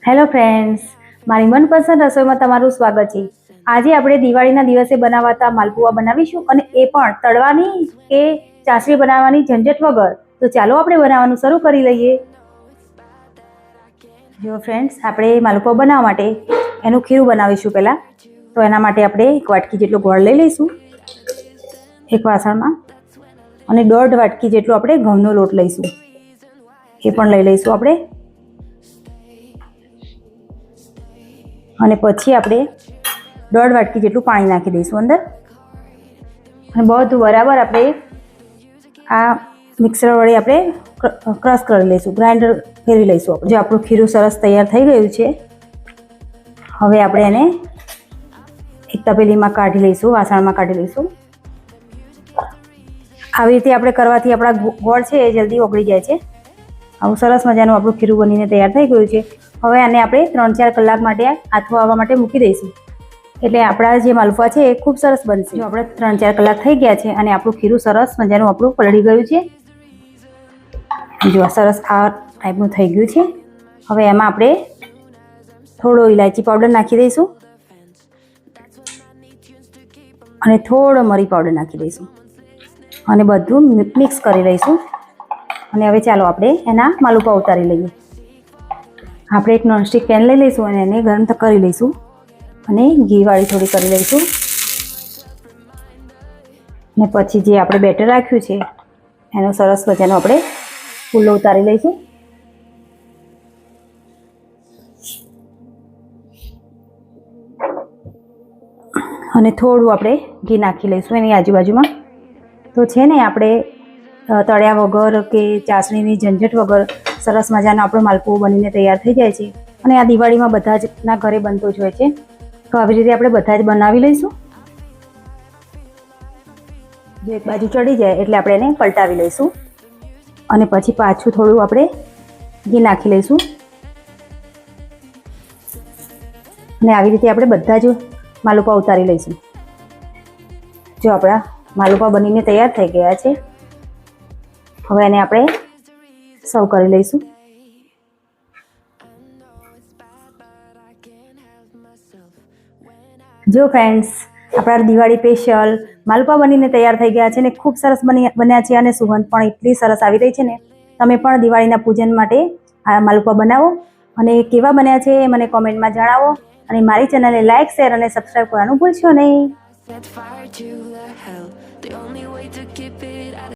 Hello friends, મારી મનપસંદ રસોઈમાં તમારું સ્વાગત છે. આજે આપણે દિવાળીના દિવસે બનાવાતા માલપુઆ બનાવીશું, અને એ પણ તળવાની કે ચાસણી બનાવવાની ઝંઝટ વગર. તો ચાલો આપણે બનાવવાનું શરૂ કરી લઈએ. જો ફ્રેન્ડ્સ, આપણે માલપુઆ બનાવવા માટે એનું ખીરું બનાવીશું પહેલાં. તો એના માટે આપણે 1 વાટકી જેટલો ગોળ લઈ લઈશું એક વાસણમાં, અને 1.5 વાટકી જેટલો આપણે ઘઉંનો લોટ લઈશું, એ પણ લઈ લઈશું આપણે. અને પછી આપણે 1.5 વાટકી જેટલું પાણી નાખી દઈશું અંદર, અને બધું બરાબર આપણે આ મિક્સર વડે આપણે ક્રશ કરી લઈશું, ગ્રાઇન્ડર ફેરવી લઈશું. જો આપણું ખીરું સરસ તૈયાર થઈ ગયું છે, હવે આપણે એને એક તપેલીમાં કાઢી લઈશું, વાસણમાં કાઢી લઈશું. આવી રીતે આપણે કરવાથી આપણા ગોળ છે એ જલ્દી ઓગળી જાય છે. આવું સરસ મજાનું આપણું ખીરું બનીને તૈયાર થઈ ગયું છે. હવે આને આપણે 3-4 કલાક માટે આથો આવવા માટે મૂકી દઈશું, એટલે આપણા જે માલપુઆ છે એ ખૂબ સરસ બનશે. જો આપણે 3-4 કલાક થઈ ગયા છે અને આપણું ખીરું સરસ મજાનું આપણું પલળી ગયું છે. જો સરસ આ ટાઈપનું થઈ ગયું છે. હવે એમાં આપણે થોડો ઇલાયચી પાવડર નાખી દઈશું, અને થોડો મરી પાવડર નાખી દઈશું, અને બધું મિક્સ કરી લઈશું. અને હવે ચાલો આપણે એના માલપુઆ ઉતારી લઈએ. આપણે એક નોનસ્ટિક પેન લઈ લઈશું અને એને ગરમ કરી લઈશું, અને ઘીવાળી થોડી કરી લઈશું. અને પછી જે આપણે બેટર રાખ્યું છે એનો સરસ મજાનો આપણે ફૂલો ઉતારી લઈશું. અને થોડું આપણે ઘી નાખી લઈશું એની આજુબાજુમાં. તો છે ને, આપણે તળ્યા વગર કે ચાસણીની ઝંઝટ વગર સરસ મજાનો આપણો માલપુઓ બનીને તૈયાર થઈ જાય છે. અને આ દિવાળીમાં બધા જ ના ઘરે બનતો જ હોય છે. તો આવી રીતે આપણે બધા જ બનાવી લઈશું. જો એક બાજુ ચડી જાય એટલે આપણે એને પલટાવી લઈશું, અને પછી પાછું થોડું આપણે ઘી નાખી લઈશું. અને આવી રીતે આપણે બધા જ માલપુઆ ઉતારી લઈશું. જો આપણા માલપુઆ બનીને તૈયાર થઈ ગયા છે. હવે એને આપણે સર્વ કરી લઈશું. જો ફ્રેન્ડ્સ, આપણા દિવાળી સ્પેશિયલ માલપુઆ બનીને તૈયાર થઈ ગયા છે ને ખૂબ સરસ બન્યા છે, અને સુગંધ પણ એટલી સરસ આવી રહી છે ને. તમે પણ દિવાળીના પૂજન માટે આ માલપુઆ બનાવો, અને કેવા બન્યા છે એ મને કોમેન્ટમાં જણાવો. અને મારી ચેનલને લાઇક, શેર અને સબસ્ક્રાઈબ કરવાનું ભૂલશો નહીં.